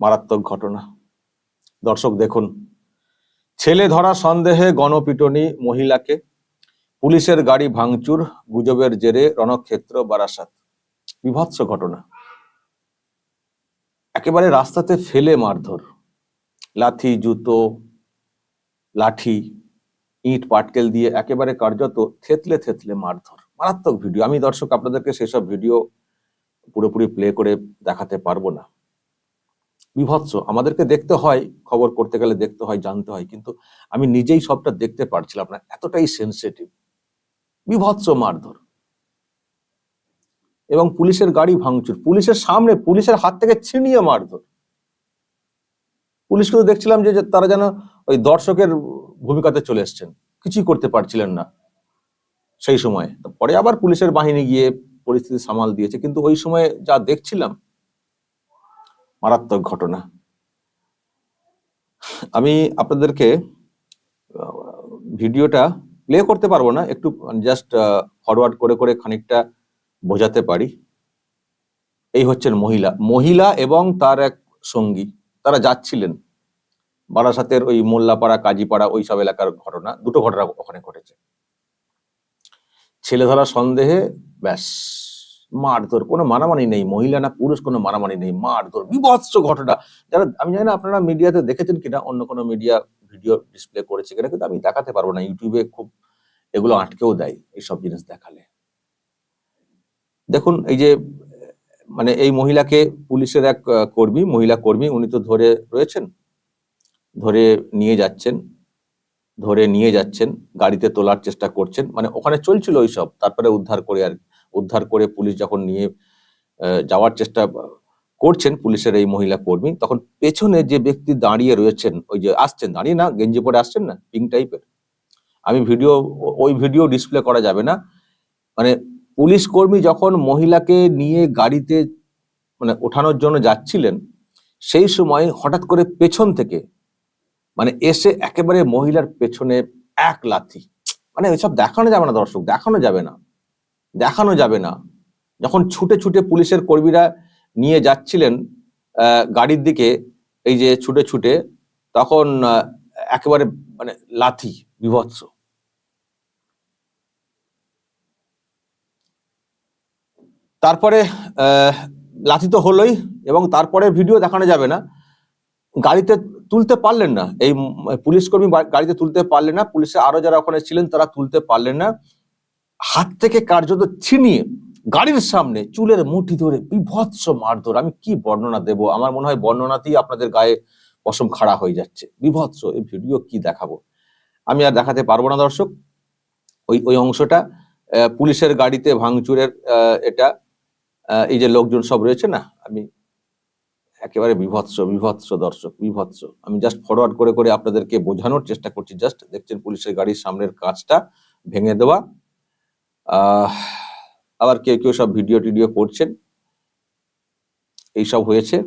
মারাত্মক ঘটনা। দর্শক দেখুন, ছেলে ধরা সন্দেহে গণপিটুনি মহিলাকে, পুলিশের গাড়ি ভাঙচুর, গুজবের জেরে রণক্ষেত্র বারাসাত। বীভৎস ঘটনা। একেবারে রাস্তাতে ফেলে মারধর, লাথি, জুতো, লাঠি, ইট পাটকেল দিয়ে একেবারে কার্যত থেতলে থেতলে মারধর। মারাত্মক ভিডিও। আমি দর্শক আপনাদেরকে সেসব ভিডিও পুরোপুরি প্লে করে দেখাতে পারবো না। বিভৎস। আমাদেরকে দেখতে হয়, খবর করতে গেলে দেখতে হয়, জানতে হয়, কিন্তু আমি নিজেই সবটা দেখতে পারছিলাম না, এতটাই সেন্সিটিভ। বিভৎস মারধর এবং পুলিশের গাড়ি ভাঙচুর, পুলিশের সামনে, পুলিশের হাত থেকে ছিনিয়ে মারধর। পুলিশকে তো দেখছিলাম যে তারা যেন ওই দর্শকের ভূমিকাতে চলে এসছেন, কিছুই করতে পারছিলেন না সেই সময়। পরে আবার পুলিশের বাহিনী গিয়ে পরিস্থিতি সামাল দিয়েছে, কিন্তু ওই সময় যা দেখছিলাম মারাত্মক ঘটনা। আমি আপনাদেরকে ভিডিওটা প্লে করতে পারবো না, একটু জাস্ট ফরওয়ার্ড করে করে খানিকটা বোঝাতে পারি। এই হচ্ছেন মহিলা এবং তার এক সঙ্গী, তারা যাচ্ছিলেন বারাসাতের ওই মোল্লাপাড়া, কাজীপাড়া, ওই সব এলাকার ঘটনা। দুটো ঘটনা ওখানে ঘটেছে। ছেলে ধরা সন্দেহে ব্যাস মারধর, কোনো মানামানি নেই, মহিলা না পুরুষ কোনো মানামানি নেই, মারধর, বিভৎস ঘটনা। যারা, আমি জানি না আপনারা মিডিয়াতে দেখেছেন কিনা, অন্য কোনো মিডিয়া ভিডিও ডিসপ্লে করেছে কিনা, কিন্তু আমি দেখাতে পারবো না। ইউটিউবে খুব এগুলো আটকেও দেয় এইসব জিনিস দেখালে। দেখুন, এই যে মানে এই মহিলাকে পুলিশের এক কর্মী, মহিলা কর্মী, উনি তো ধরে রয়েছেন, ধরে নিয়ে যাচ্ছেন, গাড়িতে তোলার চেষ্টা করছেন, মানে ওখানে চলছিল ওইসব, তারপরে উদ্ধার করে পুলিশ যখন নিয়ে যাওয়ার চেষ্টা করছেন পুলিশের এই মহিলা কর্মী, তখন পেছনে যে ব্যক্তি দাঁড়িয়ে রয়েছেন, ওই যে আসছেন, দাঁড়িয়ে না, গেঞ্জি পরে আসছেন না, পিঙ্ক টাইপের, আমি ওই ভিডিও ডিসপ্লে করা যাবে না। মানে পুলিশ কর্মী যখন মহিলাকে নিয়ে গাড়িতে মানে ওঠানোর জন্য যাচ্ছিলেন, সেই সময় হঠাৎ করে পেছন থেকে মানে এসে একেবারে মহিলার পেছনে এক লাথি। মানে এসব দেখানো যাবে না দর্শক, দেখানো যাবে না। যখন ছুটে ছুটে পুলিশের কর্মীরা নিয়ে যাচ্ছিলেন গাড়ির দিকে, এই যে ছুটে ছুটে, তখন একেবারে মানে লাথি, বিভৎস। তারপরে লাথি তো হলোই, এবং তারপরে ভিডিও দেখানো যাবে না। গাড়িতে তুলতে পারলেন না, এই পুলিশ কর্মী গাড়িতে তুলতে পারলেন না, পুলিশের আরো যারা ওখানে ছিলেন তারা তুলতে পারলেন না। হাত থেকে কার্যত ছিনিয়ে গাড়ির সামনে চুলের মুঠি ধরে বিভৎস মারধর। আমি কি বর্ণনা দেব, আমার মনে হয় বর্ণনাতেই আপনাদের গায়ে পশম খাড়া হয়ে যাচ্ছে। বিভৎস। এই ভিডিও কি দেখাবো, আমি আর দেখাতে পারবো না দর্শক। ওই অংশটা পুলিশের গাড়িতে ভাঙচুরের, এটা এই যে লোকজন সব রয়েছে না, আমি একেবারে বিভৎস দর্শক, বিভৎস। আমি জাস্ট ফরওয়ার্ড করে করে আপনাদেরকে বোঝানোর চেষ্টা করছি। জাস্ট দেখছেন পুলিশের গাড়ির সামনের কাঁচটা ভেঙে দেওয়া, আবার কেউ কেউ সব ভিডিও টিডিও করছেন, এইসব হয়েছে।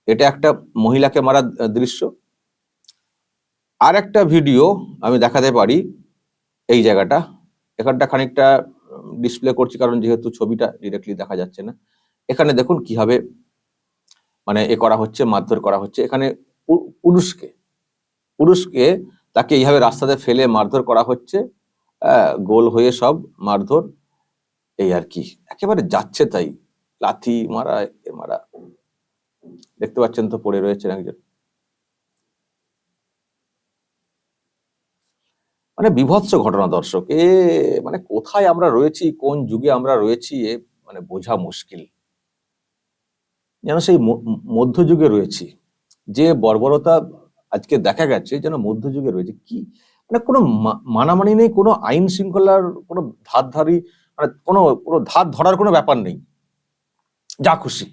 এটা একটা মহিলাকে মারা দৃশ্য। আর একটা ভিডিও আমি দেখাতে পারি, এই জায়গাটা, এখানটা খানিকটা ডিসপ্লে করছি, কারণ যেহেতু ছবিটা ডিরেক্টলি দেখা যাচ্ছে না। এখানে দেখুন কিভাবে মানে করা হচ্ছে, মারধর করা হচ্ছে। এখানে পুরুষকে তাকে এইভাবে রাস্তাতে ফেলে মারধর করা হচ্ছে, গোল হয়ে সব মারধর, এই আর কি, একেবারে যাচ্ছে তাই, লাথি মারা, মারা। দেখতে পাচ্ছেন তো, পড়ে রয়েছেন একজন। মানে বিভৎস ঘটনা দর্শক। মানে কোথায় আমরা রয়েছি, কোন যুগে আমরা রয়েছি, মানে বোঝা মুশকিল। যেন সেই মধ্যযুগে রয়েছি। যে বর্বরতা আজকে দেখা গেছে, যেন মধ্যযুগে রয়েছে। কি মানে কোনো মানামানি নেই, কোনো আইন শৃঙ্খলার কোনো মানে কোনো ধার ধরার কোনো ব্যাপার নেই, যা খুশি।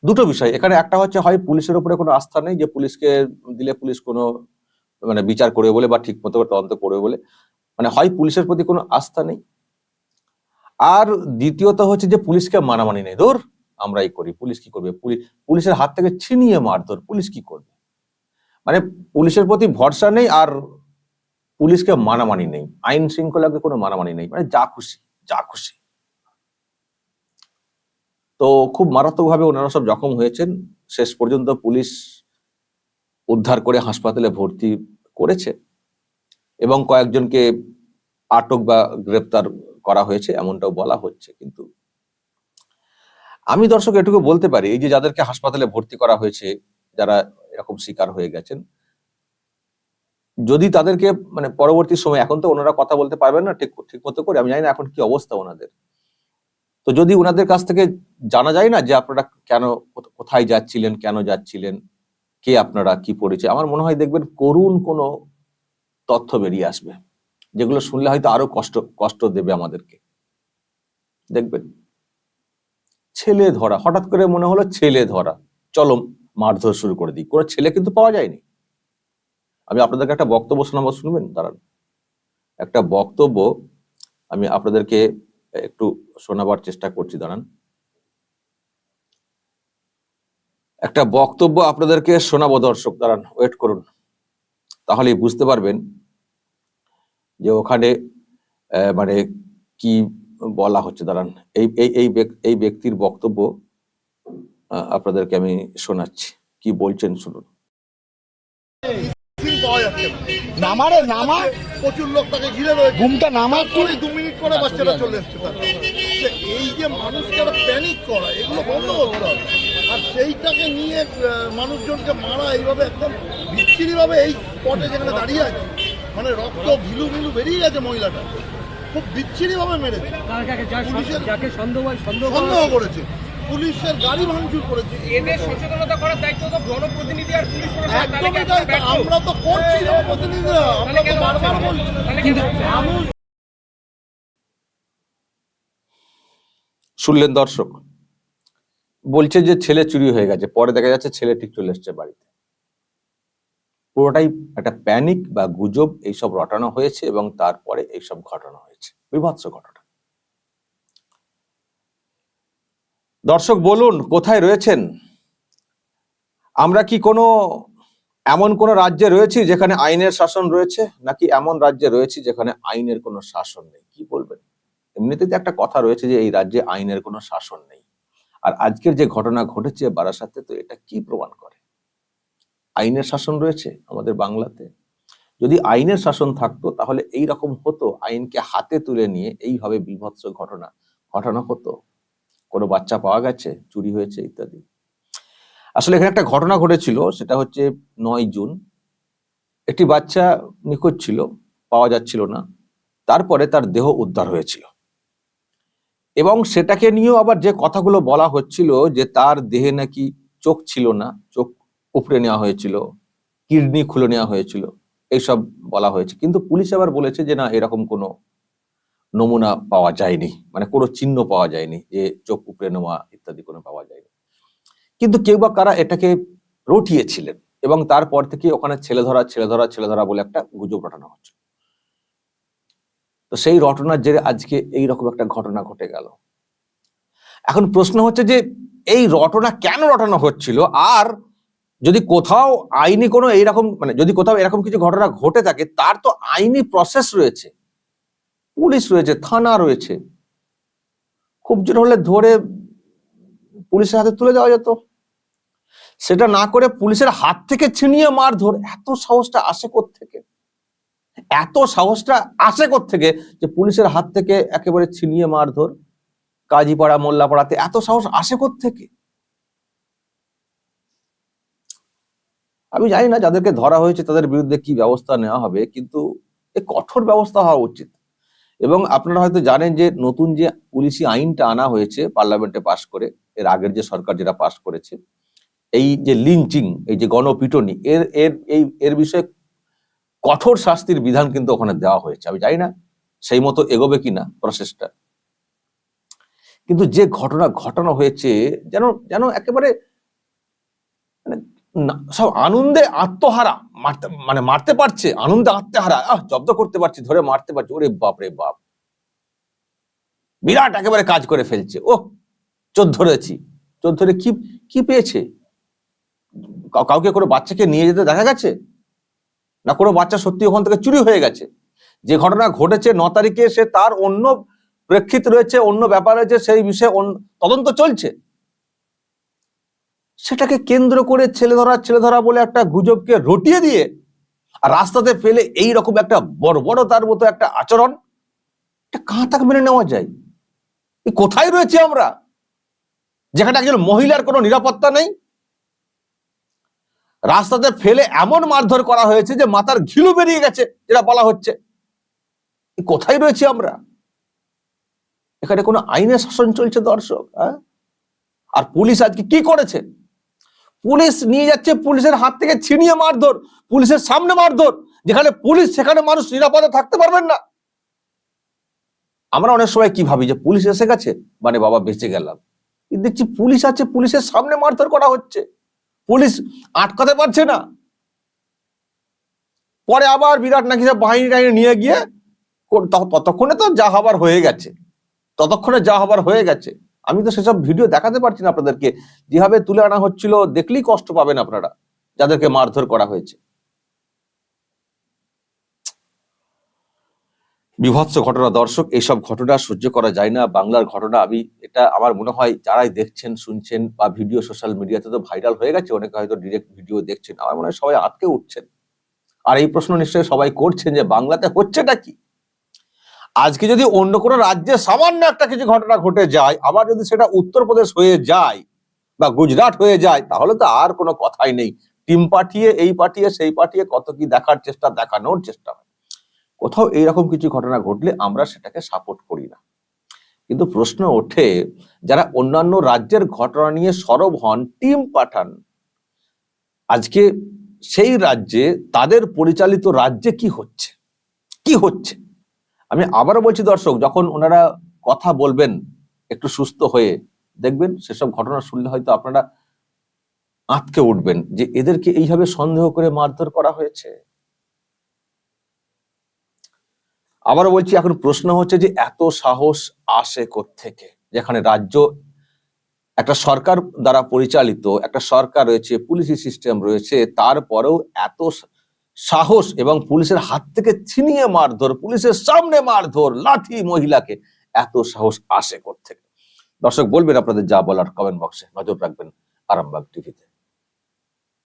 দুটো বিষয় এখানে, একটা হচ্ছে হয় পুলিশের উপরে কোনো আস্থা নেই, যে পুলিশকে দিলে পুলিশ কোনো মানে বিচার করবে বলে বা ঠিক মতো তদন্ত করবে বলে, মানে হয় পুলিশের প্রতি কোনো আস্থা নেই, আর দ্বিতীয়ত হচ্ছে যে পুলিশকে মানামানি নেই। ধর আমরাই করি, পুলিশ কি করবে, পুলিশের হাত থেকে ছিনিয়ে মারধর, পুলিশ কি করবে। মানে পুলিশের প্রতি ভরসা নেই, আর পুলিশকে মানামানি নেই, আইন শৃঙ্খলাকে কোনো মানামানি নেই, মানে যা খুশি। তো খুব মারাত্মকভাবে ওনারা সব জখম হয়েছেন, শেষ পর্যন্ত পুলিশ উদ্ধার করে হাসপাতালে ভর্তি করেছে এবং কয়েকজনকে আটক বা গ্রেপ্তার করা হয়েছে এমনটাও বলা হচ্ছে। কিন্তু আমি দর্শক এটুকু বলতে পারি, এই যে যাদেরকে হাসপাতালে ভর্তি করা হয়েছে, যারা এরকম শিকার হয়ে গেছেন, যদি তাদেরকে মানে পরবর্তী সময়, এখন তো ওনারা কথা বলতে পারবেন না ঠিক ঠিক মতো করে, আমি জানি না এখন কি অবস্থা ওনাদের, তো যদি ওনাদের কাছ থেকে জানা যায় না যে আপনারা কেন কোথায় যাচ্ছিলেন, কেন যাচ্ছিলেন, কে আপনারা, কি পরিচয়, আমার মনে হয় দেখবেন করুণ কোনো তথ্য বেরিয়ে আসবে, যেগুলো শুনলে হয়তো আরো কষ্ট কষ্ট দেবে আমাদেরকে। দেখবেন ছেলে ধরা, হঠাৎ করে মনে হলো ছেলে ধরা, চলো মারধর শুরু করে দিই, কোনো ছেলে কিন্তু পাওয়া যায়নি। আমি আপনাদেরকে একটা বক্তব্য শোনাবো, শুনবেন? দাঁড়ান, একটা বক্তব্য আমি আপনাদেরকে একটু শোনাবার চেষ্টা করছি, দাঁড়ান। একটা বক্তব্য আপনাদেরকে শোনাবো দর্শক, দাঁড়ান, ওয়েট করুন, তাহলেই বুঝতে পারবেন যে ওখানে মানে কি বলা হচ্ছে। দাঁড়ান, এই এই এই এই ব্যক্তির বক্তব্য আপনাদেরকে আমি শোনাচ্ছি, কি বলছেন শুনুন। নামারে নামা, প্রচুর লোক তাকে ঘিরে রয়েছে, ঘুমটা নামা, করে 2 মিনিট পরে বাচ্চাটা চলে এসছে। এই যে মানুষকে একটা প্যানিক করা, এগুলো বন্ধ করতে হবে। আর সেইটাকে নিয়ে মানুষজনকে মারা এইভাবে একদম বিচ্ছিরি ভাবে, এই স্পটে যেখানে দাঁড়িয়ে আছে, মানে রক্ত ঘিলু মিলু বেরিয়ে গেছে, মহিলাটা খুব বিচ্ছিরি ভাবে মেরেছে। সন্দেহ করেছে, পুলিশের গাড়ি ভাঙচুর করেছে। এদের সচেতনতা করার দায়িত্ব তো জনপ্রতিনিধি আর পুলিশ প্রশাসন। একদমই তাই, আমরা তো করছি জনপ্রতিনিধিরা, আমরা তো বারবার বলছি। মানুষ শুনলেন দর্শক, বলছে যে ছেলে চুরি হয়ে গেছে, পরে দেখা যাচ্ছে ছেলে ঠিক চলে এসছে বাড়িতে। পুরোটাই একটা প্যানিক বা গুজব এইসব রটানো হয়েছে এবং তারপরে এইসব ঘটনা হয়েছে, বিভৎস ঘটনা। দর্শক বলুন, কোথায় রয়েছেন? আমরা কি কোনো এমন কোন রাজ্যে রয়েছি যেখানে আইনের শাসন রয়েছে, নাকি এমন রাজ্যে রয়েছি যেখানে আইনের কোনো শাসন নেই? কি বলবেন? এমনিতে যে একটা কথা রয়েছে যে এই রাজ্যে আইনের কোনো শাসন নেই, আর আজকের যে ঘটনা ঘটেছে বারাসাতে, তো এটা কি প্রমাণ করে? আইনের শাসন রয়েছে আমাদের বাংলাতে। যদি আইনের শাসন থাকতো তাহলে এই রকম হতো, আইনকে হাতে তুলে নিয়ে এইভাবে বিভৎস ঘটনা ঘটানো হতো। কোনো বাচ্চা পাওয়া গেছে, চুরি হয়েছে ইত্যাদি। আসলে এখানে একটা ঘটনা ঘটেছিল, সেটা হচ্ছে 9 জুন একটি বাচ্চা নিখোঁজ ছিল, পাওয়া যাচ্ছিল না, তারপরে তার দেহ উদ্ধার হয়েছিল এবং সেটাকে নিয়েও আবার যে কথাগুলো বলা হচ্ছিল যে তার দেহে নাকি চোখ ছিল না, চোখ উপড়ে নেওয়া হয়েছিল, কিডনি খুলে নেওয়া হয়েছিল, এইসব বলা হয়েছে। কিন্তু পুলিশ আবার বলেছে যে না, এরকম কোনো নমুনা পাওয়া যায়নি, মানে কোনো চিহ্ন পাওয়া যায়নি যে চোখ উপড়ে নেওয়া ইত্যাদি কোনো পাওয়া যায়নি। কিন্তু কেউ বা কারা এটাকে রটিয়েছিলেন এবং তারপর থেকে ওখানে ছেলে ধরা বলে একটা গুজব রটানো হচ্ছে। তো সেই রটনার জেরে আজকে এইরকম একটা ঘটনা ঘটে গেল। এখন প্রশ্ন হচ্ছে যে এই রটনা কেন রটানো হচ্ছিল, আর যদি কোথাও আইনি কোনো এইরকম, মানে যদি কোথাও এরকম কিছু ঘটনা ঘটে থাকে, তার তো আইনি প্রসেস রয়েছে, পুলিশ রয়েছে, থানা রয়েছে, খুব জোর হলে ধরে পুলিশের হাতে তুলে দেওয়া যেত। সেটা না করে পুলিশের হাত থেকে ছিনিয়ে মারধর, এত সাহসটা আসে কোত্থেকে? এত সাহসটা আসে কোত্থেকে যে পুলিশের হাত থেকে একেবারে ছিনিয়ে মারধর? কাজীপাড়া, মোল্লাপাড়াতে এত সাহস আসে কোত্থেকে? আমি জানি না যাদেরকে ধরা হয়েছে তাদের বিরুদ্ধে কি ব্যবস্থা নেওয়া হবে, কিন্তু কঠোর ব্যবস্থা হওয়া উচিত। এবং আপনারা হয়তো জানেন যে নতুন যে পুলিশি আইনটা আনা হয়েছে পার্লামেন্টে পাশ করে, এর আগের যে সরকার যেটা পাশ করেছে, এই যে লিঞ্চিং, এই যে গণপিটুনি, এর এর এই এর বিষয়ে কঠোর শাস্তির বিধান কিন্তু ওখানে দেওয়া হয়েছে। আমি জানি না সেই মতো এগোবে কিনা প্রসেসটা, কিন্তু যে ঘটনা ঘটানো হয়েছে যেন যেন একেবারে মানে সব আনন্দে আত্মহারা, মারতে পারছে, আনন্দে আত্মহারা, জব্দ করতে পারছি, ধরে মারতে পারছি, ওরে বাপ রে বাপ, বিরাট একেবারে কাজ করে ফেলছে। ও চোর ধরেছি, চোর ধরে কি কি পেয়েছে? কাউকে কোনো বাচ্চাকে নিয়ে যেতে দেখা গেছে? না কোনো বাচ্চা সত্যি ওখান থেকে চুরি হয়ে গেছে? যে ঘটনা ঘটেছে 9 তারিখে, সে তার অন্য প্রেক্ষিত রয়েছে, অন্য ব্যাপার রয়েছে, সেই বিষয়ে তদন্ত চলছে। সেটাকে কেন্দ্র করে ছেলে ধরা বলে একটা গুজবকে রটিয়ে দিয়ে আর রাস্তাতে ফেলে এই রকম একটা বর্বরতার মতো একটা আচরণ, এটা কাঁ তাক মেনে নেওয়া যায়? কোথায় রয়েছে আমরা, যেখানে একজন মহিলার কোনো নিরাপত্তা নেই? রাস্তাতে ফেলে এমন মারধর করা হয়েছে যে মাথার ঘিলু বেরিয়ে গেছে, যেটা বলা হচ্ছে। কোথায় রয়েছে আমরা? এখানে কোনো আইনের শাসন চলছে দর্শক? আর পুলিশ আজকে কি করেছে? পুলিশ নিয়ে যাচ্ছে, পুলিশের হাত থেকে ছিনিয়ে মারধর, পুলিশের সামনে মারধর। যেখানে পুলিশ সেখানে মানুষ নিরাপদে থাকতে পারবেন না। আমরা অনেক সময় কি ভাবি যে পুলিশ এসে গেছে মানে বাবা বেঁচে গেলাম, কিন্তু দেখছি পুলিশ আছে, পুলিশের সামনে মারধর করা হচ্ছে, পুলিশ আটকাতে পারছে না। পরে আবার বিরাট নাকি বাহিনী টাহিনী নিয়ে গিয়ে ততক্ষণে তো যা হবার হয়ে গেছে। আমি তো সেসব ভিডিও দেখাতে পারছি না আপনাদেরকে, যেভাবে তুলে আনা হচ্ছিল দেখলেই কষ্ট পাবেন আপনারা, যাদেরকে মারধর করা হয়েছে। বিভৎস ঘটনা দর্শক, এইসব ঘটনা সহ্য করা যায় না। বাংলার ঘটনা, এটা আমার মনে হয় যারাই দেখছেন শুনছেন বা ভিডিও সোশ্যাল মিডিয়াতে তো ভাইরাল হয়ে গেছে, অনেকে হয়তো ডিরেক্ট ভিডিও দেখছেন, আমার মনে হয় সবাই আটকে উঠছেন। আর এই প্রশ্ন নিশ্চয়ই সবাই করছেন যে বাংলাতে হচ্ছেটা কি? আজকে যদি অন্য কোনো রাজ্যে সামান্য একটা কিছু ঘটনা ঘটে যায়, আবার যদি সেটা উত্তরপ্রদেশ হয়ে যায় বা গুজরাট হয়ে যায়, তাহলে তো আর কোনো কথাই নেই। টিম পাঠিয়ে এই পাঠিয়ে সেই পাঠিয়ে কত কি দেখানোর চেষ্টা হয়। কোথাও এইরকম কিছু ঘটনা ঘটলে আমরা সেটাকে সাপোর্ট করি না। কিন্তু প্রশ্ন ওঠে, যারা অন্যান্য রাজ্যের ঘটনা নিয়ে সরব হন, টিম পাঠান, আজকে সেই রাজ্যে তাদের পরিচালিত রাজ্যে কি হচ্ছে? আমি আবারও বলছি দর্শক, যখন ওনারা কথা বলবেন একটু সুস্থ হয়ে, দেখবেন সেসব ঘটনা শুনলে হয়তো আপনারা আঁতকে উঠবেন যে এদেরকে এইভাবে সন্দেহ করে মারধর করা হয়েছে। আবারও বলছি, এখন প্রশ্ন হচ্ছে যে এত সাহস আসে কোত্থেকে? যেখানে রাজ্য একটা সরকার দ্বারা পরিচালিত, একটা সরকার রয়েছে, পুলিশি সিস্টেম রয়েছে, তারপরেও এত সাহস, এবং পুলিশের হাত থেকে ছিনিয়ে মারধর, পুলিশের সামনে মারধর, লাঠি, মহিলাকে, এত সাহস আসে কোত্থেকে? দর্শক বলবেন আপনাদের যা বলার কমেন্ট বক্সে, নজর রাখবেন আরামবাগ টিভিতে।